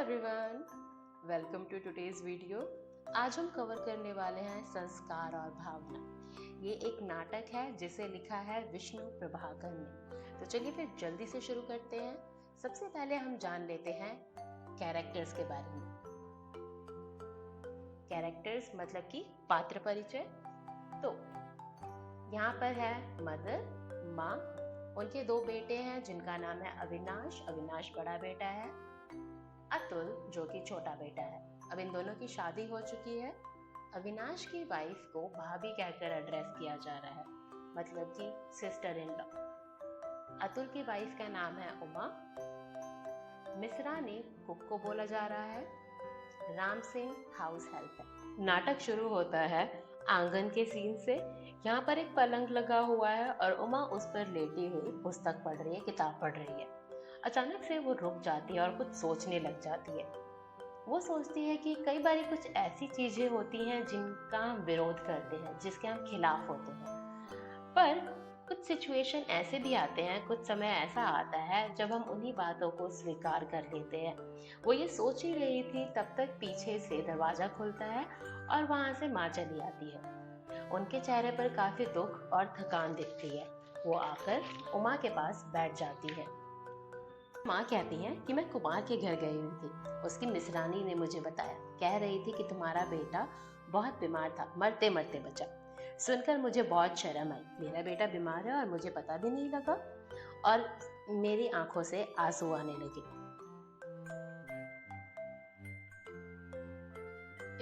Everyone, welcome to today's video. आज हम cover करने वाले हैं संस्कार और भावना। ये एक नाटक है जिसे लिखा है विष्णु प्रभाकर ने। तो चलिए फिर जल्दी से शुरू करते हैं। सबसे पहले हम जान लेते हैं कैरेक्टर्स के बारे में। कैरेक्टर्स मतलब कि पात्र परिचय। तो यहाँ पर है मदर, माँ, उनके दो बेटे हैं जिनका नाम है अविनाश। अविनाश बड़ा बेटा है, अतुल जो कि छोटा बेटा है। अब इन दोनों की शादी हो चुकी है। अविनाश की वाइफ को भाभी कहकर एड्रेस किया जा रहा है, मतलब कि सिस्टर इन लॉ। अतुल की वाइफ का नाम है उमा। मिश्रानी कुक को बोला जा रहा है। राम सिंह हाउस हेल्प है। नाटक शुरू होता है आंगन के सीन से। यहाँ पर एक पलंग लगा हुआ है और उमा उस पर लेटी हुई पुस्तक पढ़ रही है, किताब पढ़ रही है। अचानक से वो रुक जाती है और कुछ सोचने लग जाती है। वो सोचती है कि कई बार कुछ ऐसी चीजें होती हैं जिनका हम विरोध करते हैं, जिसके हम खिलाफ होते हैं, पर कुछ सिचुएशन ऐसे भी आते हैं, कुछ समय ऐसा आता है जब हम उन्हीं बातों को स्वीकार कर लेते हैं। वो ये सोच ही रही थी, तब तक पीछे से दरवाजा खुलता है और वहां से माँ चली आती है। उनके चेहरे पर काफी दुख और थकान दिखती है। वो आकर उमा के पास बैठ जाती है। माँ कहती है कि मैं कुमार के घर गई हुई थी, उसकी मिसरानी ने मुझे बताया, कह रही थी कि तुम्हारा बेटा बहुत बीमार था, मरते मरते बचा। सुनकर मुझे बहुत शर्म आई। मेरा बेटा बीमार है और मुझे पता भी नहीं लगा, और मेरी आंखों से आंसू आने लगे।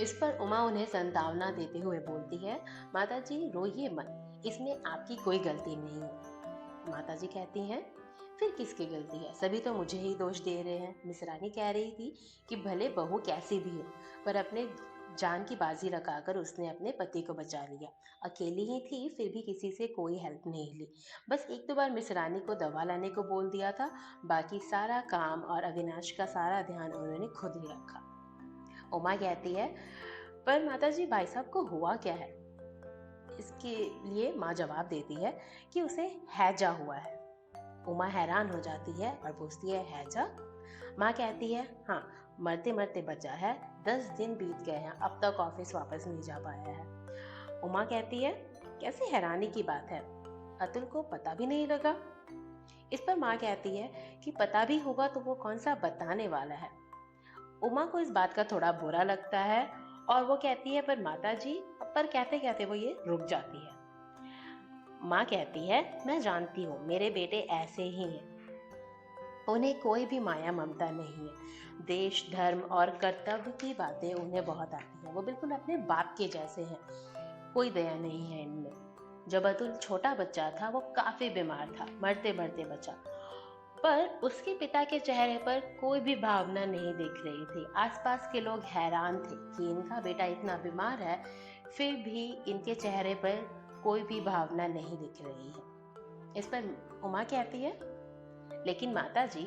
इस पर उमा उन्हें संतावना देते हुए बोलती है, माता जी रोइए मत, इसमें आपकी कोई गलती नहीं है। माता जी कहती हैं, फिर किसकी गलती है, सभी तो मुझे ही दोष दे रहे हैं। मिसरानी कह रही थी कि भले बहू कैसी भी हो, पर अपने जान की बाजी लगाकर उसने अपने पति को बचा लिया। अकेली ही थी, फिर भी किसी से कोई हेल्प नहीं ली। बस एक दो बार मिसरानी को दवा लाने को बोल दिया था, बाकी सारा काम और अविनाश का सारा ध्यान उन्होंने खुद ही रखा। उमा कहती है, पर माताजी भाई साहब को हुआ क्या है? इसके लिए माँ जवाब देती है कि उसे हैजा हुआ है। उमा हैरान हो जाती है और पूछती है, हैजा? माँ कहती है, हाँ, मरते मरते बचा है, 10 दिन बीत गए हैं, अब तक ऑफिस वापस नहीं जा पाया है। उमा कहती है, कैसी हैरानी की बात है, अतुल को पता भी नहीं लगा। इस पर माँ कहती है कि पता भी होगा तो वो कौन सा बताने वाला है। उमा को इस बात का थोड़ा बुरा लगता है और वो कहती है, पर माता जी, पर कहते कहते वो ये रुक जाती है। माँ कहती है, मैं जानती हूँ मेरे बेटे ऐसे ही हैं, उन्हें कोई भी माया ममता नहीं है। देश, धर्म और कर्तव्य की बातें उन्हें बहुत आती हैं। वो बिल्कुल अपने बाप के जैसे हैं, कोई दया नहीं है इनमें। जब अतुल छोटा बच्चा था वो काफी बीमार था, मरते मरते बचा, पर उसके पिता के चेहरे पर कोई भी भावना नहीं दिख रही थी। आसपास के लोग हैरान थे कि इनका बेटा इतना बीमार है, फिर भी इनके चेहरे पर कोई भी भावना नहीं दिख रही है। इस पर उमा कहती है, लेकिन माता जी,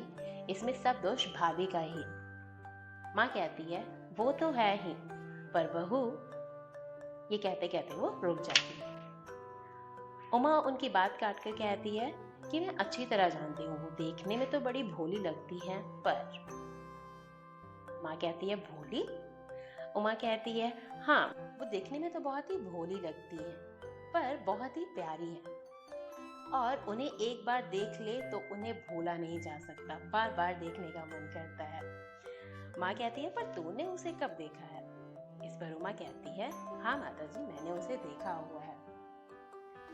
इसमें सब दोष भाभी का ही। माँ कहती है, वो तो है ही, पर बहू। ये कहते कहते वो रुक जाती है। उमा उनकी बात काट कर कहती है कि मैं अच्छी तरह जानती हूँ, वो देखने में तो बड़ी भोली लगती है, पर। माँ कहती है, भोली? उमा कहती है, हाँ, वो देखने में तो बहुत ही भोली लगती है, पर बहुत ही प्यारी है, और उन्हें एक बार देख ले तो उन्हें भूला नहीं जा सकता, बार बार देखने का मन करता है। माँ कहती है, पर तूने उसे कब देखा है? इस पर उमा कहती है, हाँ माता जी, मैंने उसे देखा हुआ है।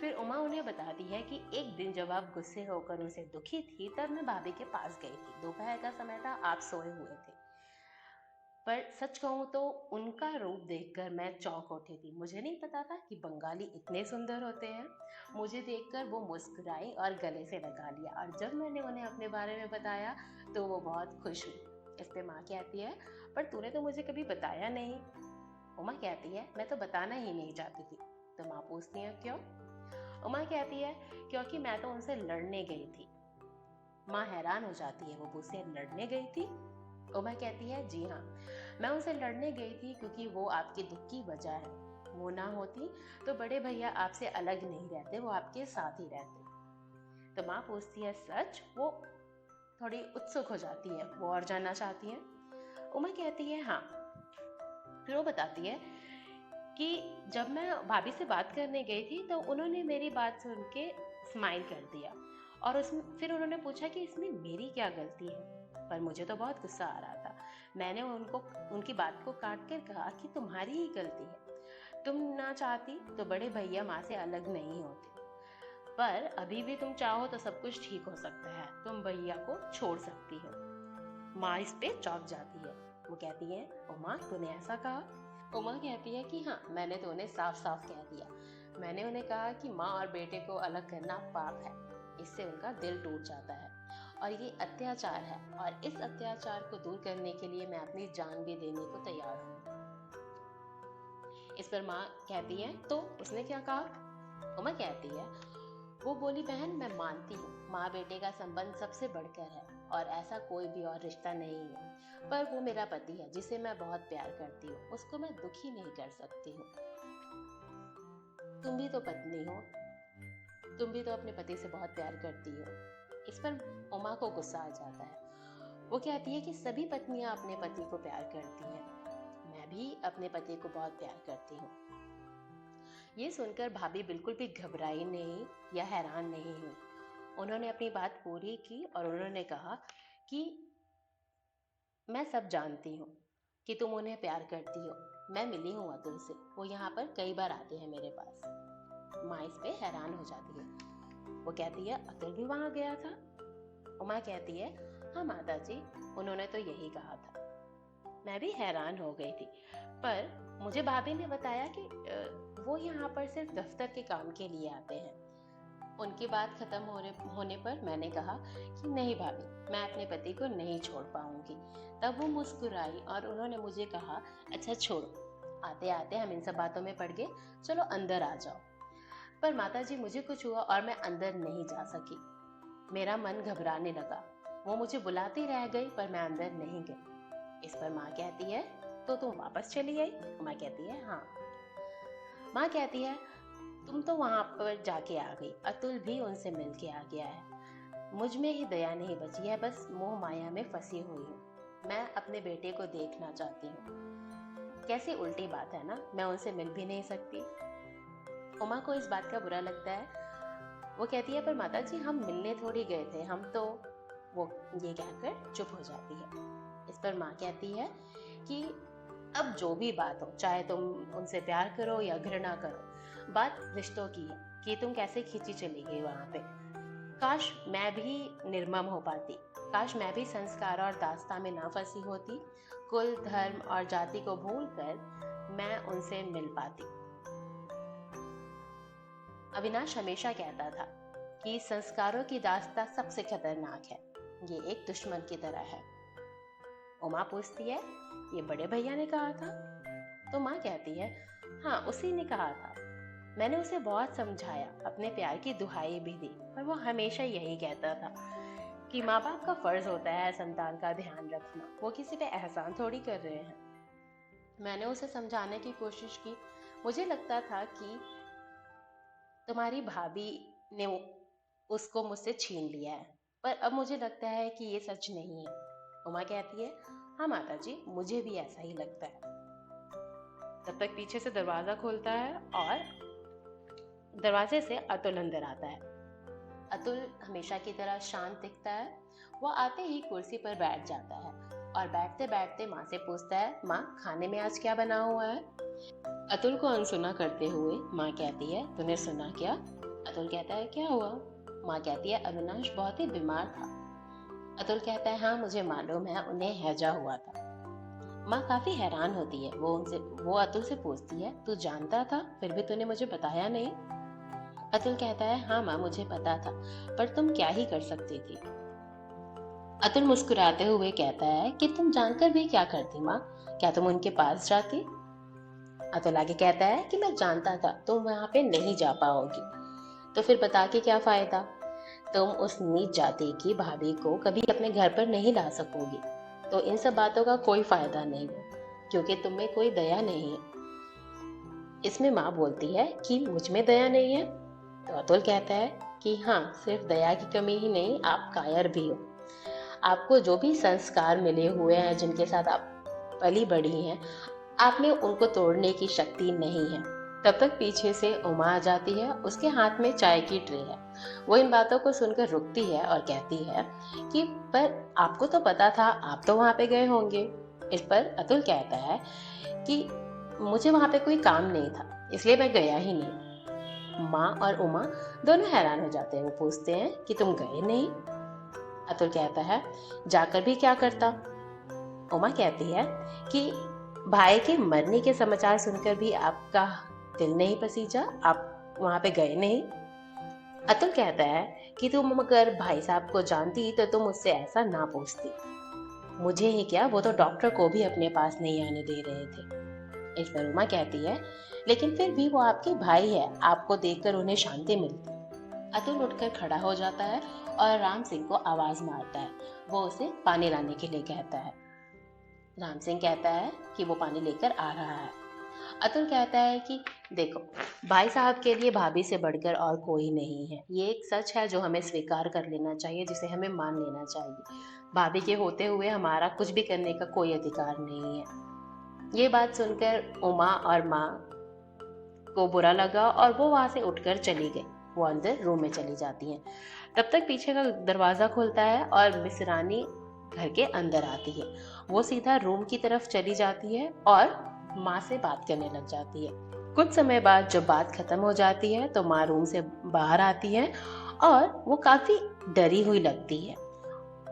फिर उमा उन्हें बताती है कि एक दिन जब आप गुस्से होकर उनसे दुखी थी, तब मैं भाभी के पास गई थी। दोपहर का समय था, आप सोए हुए थे, पर सच कहूँ तो उनका रूप देखकर मैं चौंक उठी थी। मुझे नहीं पता था कि बंगाली इतने सुंदर होते हैं। मुझे देखकर वो मुस्कुराई और गले से लगा लिया, और जब मैंने उन्हें अपने बारे में बताया तो वो बहुत खुश हुई। इस पे माँ कहती है, पर तूने तो मुझे कभी बताया नहीं। उमा कहती है, मैं तो बताना ही नहीं चाहती थी। तो माँ पूछती है, क्यों? उमा कहती है, क्योंकि मैं तो उनसे लड़ने गई थी। माँ हैरान हो जाती है, वो मुझसे लड़ने गई थी? उमा कहती है, जी हाँ, मैं उनसे लड़ने गई थी क्योंकि वो आपके दुख की वजह है। वो ना होती तो बड़े भैया आपसे अलग नहीं रहते, वो आपके साथ ही रहते। तो माँ पूछती है, सच? वो थोड़ी उत्सुक हो जाती है, वो और जानना चाहती है। उमा कहती है हाँ। फिर वो बताती है कि जब मैं भाभी से बात करने गई थी तो उन्होंने मेरी बात सुन के स्माइल कर दिया, और उसमें फिर उन्होंने पूछा कि इसमें मेरी क्या गलती है। पर मुझे तो बहुत गुस्सा आ रहा था। मैंने उनकी बात को काट कर कहा कि तुम्हारी ही गलती है, तुम ना चाहती तो बड़े भैया माँ से अलग नहीं होते, पर अभी भी तुम चाहो तो सब कुछ ठीक हो सकता है, तुम भैया को छोड़ सकती हो। माँ इस पे चौंक जाती है। वो कहती है उमा तूने ऐसा कहा? उमा कहती है कि हाँ, मैंने तो उन्हें साफ साफ कह दिया। मैंने उन्हें कहा कि माँ और बेटे को अलग करना पाप है, इससे उनका दिल टूट जाता है और ये अत्याचार है, और इस अत्याचार को दूर करने के लिए मैं अपनी जान भी देने को तैयार हूँ। इस पर माँ कहती है तो उसने क्या कहा? उमा कहती है वो बोली बहन मैं मानती हूँ माँ बेटे का संबंध सबसे बढ़कर है और ऐसा कोई भी और रिश्ता नहीं है, पर वो मेरा पति है जिसे मैं बहुत प्यार करती हूँ, उसको मैं दुखी नहीं कर सकती हूँ। तुम भी तो पत्नी हो, तुम भी तो अपने पति से बहुत प्यार करती हो। इस पर उमा को गुस्सा आ जाता है। वो कहती है कि सभी पत्नियां अपने पति को प्यार करती हैं, मैं भी अपने पति को बहुत प्यार करती हूँ। ये सुनकर भाभी बिल्कुल भी घबराई नहीं या हैरान नहीं हुई। उन्होंने अपनी बात पूरी की और उन्होंने कहा कि मैं सब जानती हूँ कि तुम उन्हें प्यार करती हो। मैं मिली हूँ अतुल से, वो यहाँ पर कई बार आते हैं मेरे पास। माँ इस पे हैरान हो जाती है। वो कहती है अतुल भी वहाँ गया था? उमा कहती है हाँ माता जी, उन्होंने तो यही कहा था। मैं भी हैरान हो गई थी, पर मुझे भाभी ने बताया कि वो यहाँ पर सिर्फ दफ्तर के काम के लिए आते हैं। उनकी बात खत्म होने पर मैंने कहा कि नहीं भाभी, मैं अपने पति को नहीं छोड़ पाऊंगी। तब वो मुस्कुराई और उन्होंने मुझे कहा अच्छा छोड़ो, आते आते हम इन सब बातों में पड़ गए, चलो अंदर आ जाओ। पर माताजी मुझे कुछ हुआ और मैं अंदर नहीं जा सकी। मेरा मन घबराने लगा। वो मुझे बुलाती रह गई पर मैं अंदर नहीं गई। इस पर माँ कहती है तो तुम वापस चली आई? माँ कहती है हाँ। माँ कहती है तुम तो वहां पर जाके आ गई, अतुल भी उनसे मिल के आ गया है, मुझ में ही दया नहीं बची है, बस मोह माया में फंसी हुई हूँ। मैं अपने बेटे को देखना चाहती हूँ। कैसी उल्टी बात है ना, मैं उनसे मिल भी नहीं सकती। उमा को इस बात का बुरा लगता है। वो कहती है पर माता जी हम मिलने थोड़ी गए थे, हम तो, वो ये कहकर चुप हो जाती है। इस पर माँ कहती है कि अब जो भी बात हो, चाहे तुम उनसे प्यार करो या घृणा करो, बात रिश्तों की है कि तुम कैसे खींची चली गई वहां पे। काश मैं भी निर्मम हो पाती, काश मैं भी संस्कार और दास्ता में ना फंसी होती, कुल धर्म और जाति को भूलकर मैं उनसे मिल पाती। अविनाश हमेशा कहता था कि संस्कारों की दास्ता सबसे खतरनाक है, ये एक दुश्मन की तरह है। उमा पूछती है ये बड़े भैया ने कहा था? तो माँ कहती है हाँ उसी ने कहा था। मैंने उसे बहुत समझाया, अपने प्यार की दुहाई भी दी, पर वो हमेशा यही कहता था कि माँ बाप का फर्ज होता है संतान का ध्यान रखना, वो किसी पे एहसान थोड़ी कर रहे हैं। मैंने उसे समझाने की कोशिश की, मुझे लगता था कि तुम्हारी भाभी ने उसको मुझसे छीन लिया है, पर अब मुझे लगता है कि ये सच नहीं है। उमा कहती है हाँ माता जी, मुझे भी ऐसा ही लगता है। तब तक पीछे से दरवाजा खुलता है और दरवाजे से अतुल अंदर आता है। अतुल हमेशा की तरह शांत दिखता है। वो आते ही कुर्सी पर बैठ जाता है और बैठते बैठते माँ से पूछता है माँ खाने में आज क्या बना हुआ है? अतुल को अनसुना करते हुए माँ कहती है तूने सुना क्या? अतुल कहता है क्या हुआ? माँ कहती है अविनाश बहुत ही बीमार था। अतुल कहता है हाँ मुझे मालूम है, उन्हें हैजा हुआ था। माँ काफी हैरान होती है। वो अतुल से पूछती है तू जानता था फिर भी तूने मुझे बताया नहीं? अतुल कहता है हाँ माँ मुझे पता था, पर तुम क्या ही कर सकती थी। अतुल मुस्कुराते हुए कहता है कि तुम जानकर भी क्या करती माँ, क्या तुम उनके पास जाती? अतुल आगे कहता है कि मैं जानता था तुम वहां पे नहीं जा पाओगी, तो फिर बता के क्या फायदा, तुम उस नीच जाति की भाभी को कभी अपने घर पर नहीं ला सकोगी, तो इन सब बातों का कोई फायदा नहीं है क्योंकि तुम में कोई दया नहीं है। इसमें माँ बोलती है कि मुझ में दया नहीं है? तो अतुल कहता है कि हाँ सिर्फ दया की कमी ही नहीं, आप कायर भी हो। आपको जो भी संस्कार मिले हुए हैं, जिनके साथ आप पली बढ़ी हैं, आप में उनको तोड़ने की शक्ति नहीं है। तब तक पीछे से उमा आ जाती है, उसके हाथ में चाय की ट्रे है। वो इन बातों को सुनकर रुकती है और कहती है कि पर आपको तो पता था, आप तो वहां पे गए होंगे। इस पर अतुल कहता है कि मुझे वहां पे कोई काम नहीं था, इसलिए मैं गया ही नहीं। माँ और उमा दोनों हैरान हो जाते हैं। वो पूछते हैं कि तुम गए नहीं? अतुल कहता है जाकर भी क्या करता। उमा कहती है कि भाई के मरने के समाचार सुनकर भी आपका दिल नहीं पसीजा, आप वहां पे गए नहीं। अतुल कहता है कि तुम अगर भाई साहब को जानती तो तुम मुझसे ऐसा ना पूछती। मुझे ही क्या, वो तो डॉक्टर को भी अपने पास नहीं आने दे रहे थे। इस पर उमा कहती है लेकिन फिर भी वो आपके भाई है, आपको देखकर उन्हें शांति मिलती। अतुल उठकर खड़ा हो जाता है और राम सिंह को आवाज मारता है। वो उसे पानी लाने के लिए कहता है। राम सिंह कहता है कि वो पानी लेकर आ रहा है। अतुल कहता है कि देखो, भाई साहब के लिए भाभी से बढ़कर और कोई नहीं है। ये एक सच है जो हमें स्वीकार कर लेना चाहिए, जिसे हमें मान लेना चाहिए। भाभी के होते हुए हमारा कुछ भी करने का कोई अधिकार नहीं है। ये बात सुनकर उमा और माँ को बुरा लगा और वो वहां से उठकर चली गई। वो अंदर रूम में चली जाती हैं। तब तक पीछे का दरवाजा खुलता है और मिस रानी घर के अंदर आती है। वो सीधा रूम की तरफ चली जाती है और माँ से बात करने लग जाती है। कुछ समय बाद जब बात खत्म हो जाती है तो माँ रूम से बाहर आती है और वो काफी डरी हुई लगती है।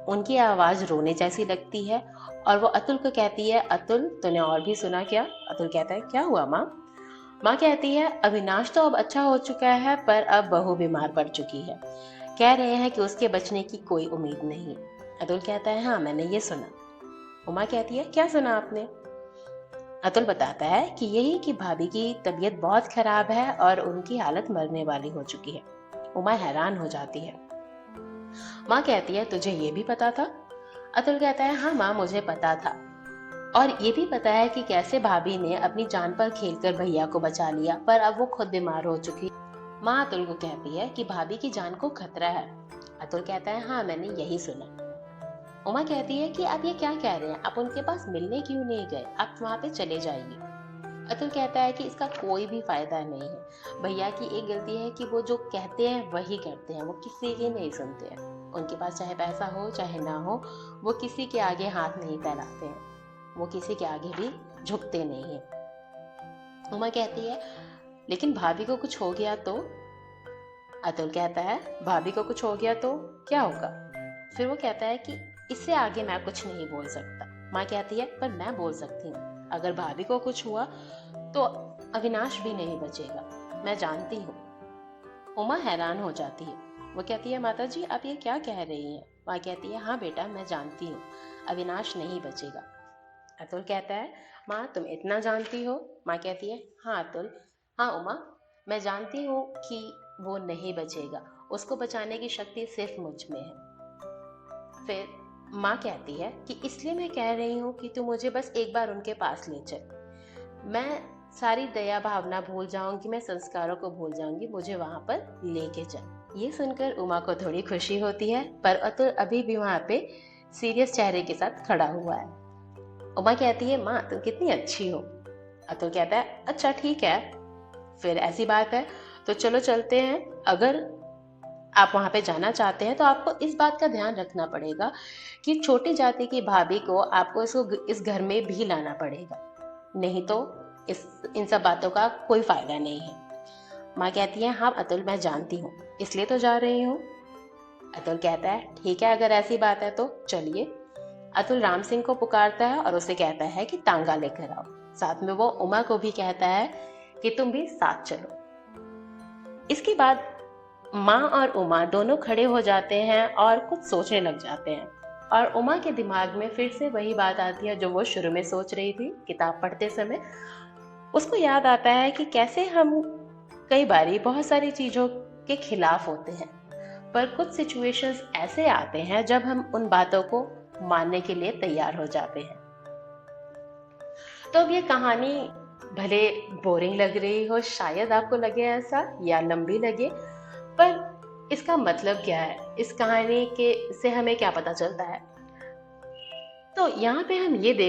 उनकी आवाज रोने जैसी लगती है और वो अतुल को कहती है अतुल, तूने और भी सुना क्या? अतुल कहता है क्या हुआ माँ? माँ कहती है अविनाश तो अब अच्छा हो चुका है, पर अब बहू बीमार पड़ चुकी है। कह रहे हैं कि उसके बचने की कोई उम्मीद नहीं है। अतुल कहता है हाँ, मैंने ये सुना। उमा कहती है क्या सुना आपने? अतुल बताता है कि यही कि भाभी की तबीयत बहुत खराब है और उनकी हालत मरने वाली हो चुकी है। उमा हैरान हो जाती है। माँ कहती है तुझे ये भी पता था? अतुल कहता है हाँ माँ, मुझे पता था, और ये भी पता है कि कैसे भाभी ने अपनी जान पर खेलकर भैया को बचा लिया, पर अब वो खुद बीमार हो चुकी। माँ अतुल को कहती है कि भाभी की जान को खतरा है। अतुल कहता है हाँ, मैंने यही सुना। उमा कहती है कि आप ये क्या कह रहे हैं, आप उनके पास मिलने क्यों नहीं गए? आप वहां पे चले जाइए। अतुल कहता है कि इसका कोई भी फायदा नहीं है। भैया की एक गलती है कि वो जो कहते हैं वही करते हैं, वो किसी की नहीं सुनते हैं। उनके पास चाहे पैसा हो चाहे ना हो, वो किसी के आगे हाथ नहीं फैलाते हैं, वो किसी के आगे भी झुकते नहीं है। उमा कहती है लेकिन भाभी को कुछ हो गया तो? अतुल कहता है भाभी को कुछ हो गया तो क्या होगा? फिर वो कहता है कि इससे आगे मैं कुछ नहीं बोल सकता। माँ कहती है पर मैं बोल सकती हूँ, अगर भाभी को कुछ हुआ तो अविनाश भी नहीं बचेगा, मैं जानती हूँ। उमा हैरान हो जाती है। वो कहती है माता जी आप ये क्या कह रही हैं? माँ कहती है हाँ बेटा, मैं जानती हूँ, अविनाश नहीं बचेगा। अतुल कहता है माँ तुम इतना जानती हो? माँ कहती है हाँ अतुल, हाँ उमा, मैं जानती हूँ कि वो नहीं बचेगा, उसको बचाने की शक्ति सिर्फ मुझ में है। फिर माँ कहती है कि इसलिए मैं कह रही हूँ कि तू मुझे बस एक बार उनके पास ले चल। मैं सारी दया भावना भूल जाऊंगी, मैं संस्कारों को भूल जाऊंगी, मुझे वहां पर लेके चल। ये सुनकर उमा को थोड़ी खुशी होती है, पर अतुल अभी भी वहां पे सीरियस चेहरे के साथ खड़ा हुआ है। उमा कहती है माँ तुम कितनी अच्छी हो। अतुल कहता है अच्छा ठीक है, फिर ऐसी बात है तो चलो चलते हैं। अगर आप वहां पे जाना चाहते हैं तो आपको इस बात का ध्यान रखना पड़ेगा कि छोटी जाति की भाभी को आपको इस घर में भी लाना पड़ेगा, नहीं तो इन सब बातों का कोई फायदा नहीं है। माँ कहती है हाँ अतुल, मैं जानती हूँ, इसलिए तो जा रही हूँ। अतुल कहता है ठीक है, अगर ऐसी बात है तो चलिए। अतुल राम सिंह को पुकारता है और उसे कहता है कि तांगा लेकर आओ। साथ में वो उमा को भी कहता है कि तुम भी साथ चलो। इसके बाद माँ और उमा दोनों खड़े हो जाते हैं और कुछ सोचने लग जाते हैं, और उमा के दिमाग में फिर से वही बात आती है जो वो शुरू में सोच रही थी किताब पढ़ते समय। उसको याद आता है कि कैसे हम कई बारी बहुत सारी चीजों के खिलाफ होते हैं, पर कुछ सिचुएशंस ऐसे आते हैं जब हम उन बातों को मानने के लिए तैयार हो जाते हैं। तो अब ये कहानी भले बोरिंग लग रही हो, शायद आपको लगे ऐसा, या लंबी लगे, पर इसका मतलब क्या है, इस कहानी के से हमें क्या पता चलता है? तो यहाँ पे हम ये देख